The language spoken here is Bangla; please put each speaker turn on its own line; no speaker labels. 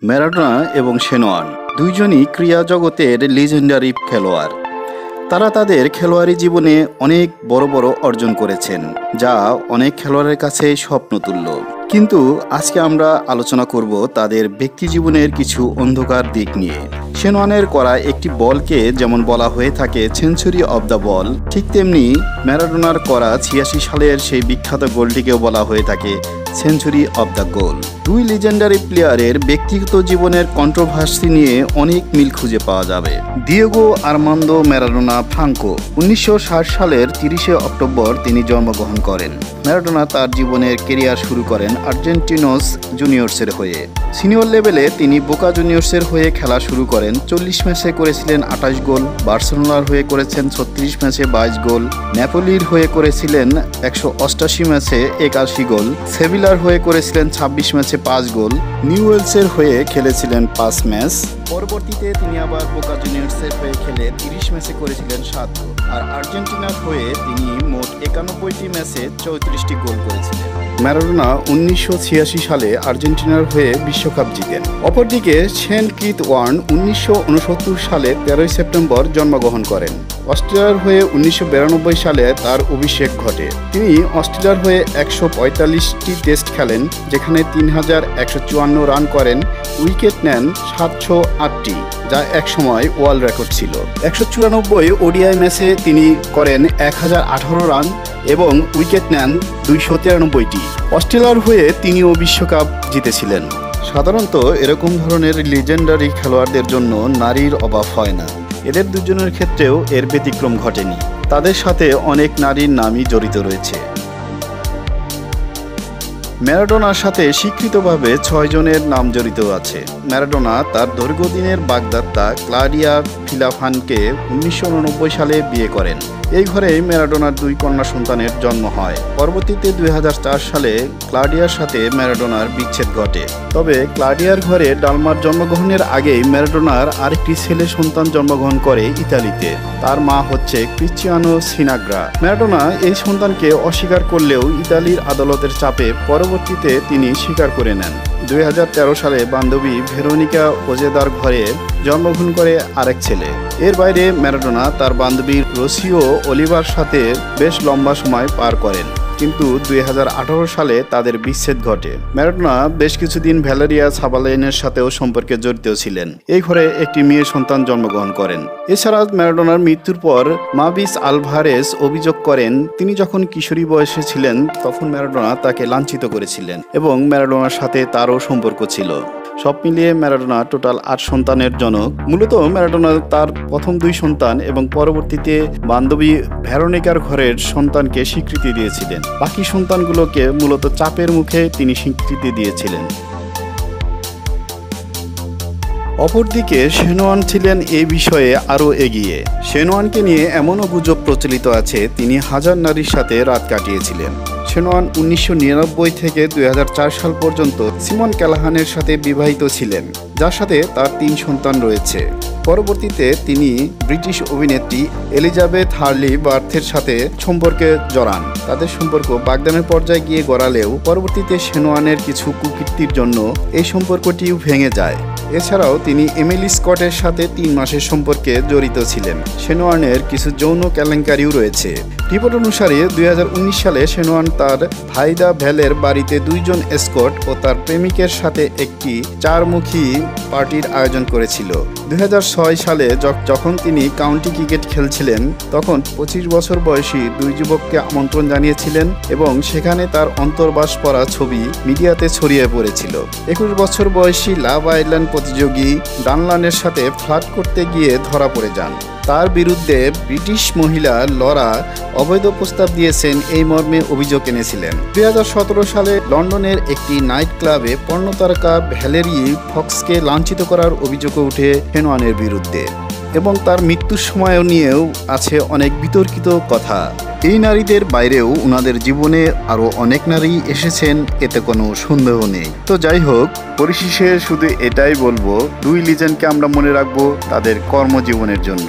ম্যারাডোনা এবং শেনোয়ান দুইজনই ক্রীড়া জগতের লিজেন্ডারি খেলোয়াড়। তারা তাদের খেলোয়াড়ি জীবনে অনেক বড় বড় অর্জন করেছেন, যা অনেক খেলোয়াড়ের কাছে স্বপ্নতুল্য। কিন্তু আজকে আমরা আলোচনা করব তাদের ব্যক্তি জীবনের কিছু অন্ধকার দিক নিয়ে। শেনোয়ানের করা একটি বলকে যেমন বলা হয়ে থাকে সেঞ্চুরি অব দ্য বল, ঠিক তেমনি ম্যারাডোনার করা 86 সালের সেই বিখ্যাত গোলটিকেও বলা হয়ে থাকে সেঞ্চুরি অব দ্য গোল। দুই লিজেন্ডারি প্লেয়ারের ব্যক্তিগত জীবনের কন্ট্রোভার্সি নিয়ে অনেক মিল খুঁজে পাওয়া যাবে। দিয়েগো আর্মান্দো ম্যারাডোনা ফ্রাঙ্কো 1960 সালের 30শে অক্টোবর তিনি জন্মগ্রহণ করেন। ম্যারাডোনা তার জীবনের কেরিয়ার শুরু করেন আর্জেন্টিনোস জুনিয়র্সের হয়ে। সিনিয়র লেভেলে তিনি বোকা জুনিয়র্সের হয়ে খেলা শুরু করেন। 40 ম্যাচে করেছিলেন 28 গোল, বার্সেলোনার হয়ে করেছেন 36 ম্যাচে 22 গোল, নেপোলির হয়ে করেছিলেন 188 ম্যাচে 81 গোল, সেভিলার হয়ে করেছিলেন 26 ম্যাচে 5 গোল, নিউওয়েলসের হয়ে খেলেছিলেন 5 ম্যাচ। পরবর্তীতে তিনি আবার বোকা জুনিয়র্সের হয়ে খেলে 30 ম্যাচে করেছিলেন 7 গোল, আর আর্জেন্টিনার হয়ে তিনি মোট 91টি ম্যাচে 34টি গোল করেছিলেন। ম্যারাডোনা 1986 সালে আর্জেন্টিনার হয়ে বিশ্বকাপ জিতেন। অপরদিকে সেন্ট কিথ ওয়ার্ন 1969 সালে 13 সেপ্টেম্বর জন্মগ্রহণ করেন। অস্ট্রেলিয়ার হয়ে 1992 সালে তার অভিষেক ঘটে। তিনি অস্ট্রেলিয়ার হয়ে 145টি টেস্ট খেলেন, যেখানে 3154 রান করেন, উইকেট নেন 708টি, যা একসময় ওয়ার্ল্ড রেকর্ড ছিল। 194 ওডিআই ম্যাচে তিনি করেন 1018 রান এবং উইকেট নেন 293টি। অস্ট্রেলিয়ার হয়ে তিনিও বিশ্বকাপ জিতেছিলেন। সাধারণত এরকম ধরনের লিজেন্ডারি খেলোয়াড়দের জন্য নারীর অভাব হয় না। এদের দুজনের ক্ষেত্রেও এর ব্যতিক্রম ঘটেনি। তাদের সাথে অনেক নারীর নামই জড়িত রয়েছে। ম্যারাডোনার সাথে স্বীকৃতভাবে 6 জনের নাম জড়িত আছে। ম্যারাডোনা তার দীর্ঘদিনের বাগদত্তা ক্লাউডিয়া ফিলাফানকে 1989 সালে বিয়ে করেন। এই ঘরে ম্যারাডোনার 2 কন্যা সন্তানের জন্ম হয়। পরবর্তীতে 2004 সালে ক্লাউডিয়ার সাথে ম্যারাডোনার বিচ্ছেদ ঘটে। তবে ক্লাউডিয়ার ঘরে ডালমার জন্মগ্রহণের আগেই ম্যারাডোনার আরেকটি ছেলে সন্তান জন্মগ্রহণ করে ইতালিতে। তার মা হচ্ছে ক্রিশ্চিয়ানো সিনাগ্রা। ম্যারাডোনা এই সন্তানকে অস্বীকার করলেও ইতালির আদালতের চাপে পরবর্তীতে তিনি স্বীকার করে নেন। 2013 সালে বান্ধবী ভেরোনিকা ওজেদার ঘরে জন্মগ্রহণ করে আরেক ছেলে। এর বাইরে ম্যারাডোনা তার বান্ধবী রোসিও অলিভার সাথে বেশ লম্বা সময় পার করেন, কিন্তু 2018 সালে তাদের বিচ্ছেদ ঘটে। ম্যারাডোনা বেশ কিছুদিন ভ্যালেরিয়া সাবালেনের সাথেও সম্পর্কে জড়িত ছিলেন। এই ঘরে একটি মেয়ে সন্তান জন্মগ্রহণ করেন। এছাড়া ম্যারাডোনার মৃত্যুর পর মাবিস আলভারেস অভিযোগ করেন তিনি যখন কিশোরী বয়সে ছিলেন তখন ম্যারাডোনা তাকে লাঞ্ছিত করেছিলেন এবং ম্যারাডোনার সাথে তারও সম্পর্ক ছিল। সব মিলিয়ে ম্যারাডোনা টোটাল 8 সন্তানের জনক। মূলত ম্যারাডোনা তার প্রথম 2 সন্তান এবং পরবর্তীতে বান্ধবী ভেরোনিকার ঘরের সন্তানকে স্বীকৃতি দিয়েছিলেন। বাকি সন্তানগুলোকে মূলত চাপের মুখে তিনি স্বীকৃতি দিয়েছিলেন। অপরদিকে শেনোয়ান ছিলেন এই বিষয়ে আরও এগিয়ে। শেনোয়ানকে নিয়ে এমনও গুজব প্রচলিত আছে তিনি 1000 নারীর সাথে রাত কাটিয়েছিলেন। শেনোয়ান 1999 থেকে 2004 সাল পর্যন্ত সিমন ক্যালাহানের সাথে বিবাহিত ছিলেন, যার সাথে তার 3 সন্তান রয়েছে। পরবর্তীতে তিনি ব্রিটিশ অভিনেত্রী এলিজাবেথ হার্লি বার্থের সাথে সম্পর্কে জড়ান। তাদের সম্পর্ক বাগদানের পর্যায়ে গিয়ে গড়ালেও পরবর্তীতে শেনোয়ানের কিছু কুকীর্তির জন্য এই সম্পর্কটিও ভেঙে যায়। এছাড়াও তিনি এমিলি স্কটের সাথে 3 মাসের সম্পর্কে জড়িত ছিলেন। শেনোয়ানের কিছু যৌন কেলেঙ্কারিও রয়েছে। রিপোর্ট অনুসারে 2019 সালে শেনোয়ান তার ভাইদা ভ্যালের বাড়িতে 2 জন এসকর্ট ও তার প্রেমিকের সাথে একটি 4-মুখী পার্টির আয়োজন করেছিল। 2006 সালে যখন তিনি কাউন্টি ক্রিকেট খেলছিলেন তখন 25 বছর বয়সী 2 যুবককে আমন্ত্রণ জানিয়েছিলেন এবং সেখানে তার অন্তর্বাস পড়া ছবি মিডিয়াতে ছড়িয়ে পড়েছিল। 21 বছর বয়সী লাভ আইল্যান্ড প্রতিযোগী ডানলানের সাথে ফ্লার্ট করতে গিয়ে ধরা পড়ে যান। তার বিরুদ্ধে ব্রিটিশ মহিলা লরা অবৈধ প্রস্তাব দিয়েছেন এই মর্মে অভিযোগ এনেছিলেন। 2017 সালে লন্ডনের একটি নাইট ক্লাবে পর্নোতারকা ভ্যালেরি ফক্সকে লাঞ্ছিত করার অভিযোগ ওঠে শেনোয়ানের বিরুদ্ধে এবং তার মৃত্যুর সময়ও নিয়েও আছে অনেক বিতর্কিত কথা। এই নারীদের বাইরেও ওনাদের জীবনে আরও অনেক নারী এসেছেন, এতে কোনো সন্দেহ নেই। তো যাই হোক, পরিশেষে শুধু এটাই বলবো, 2 লিজেন্ডকে আমরা মনে রাখবো তাদের কর্মজীবনের জন্য।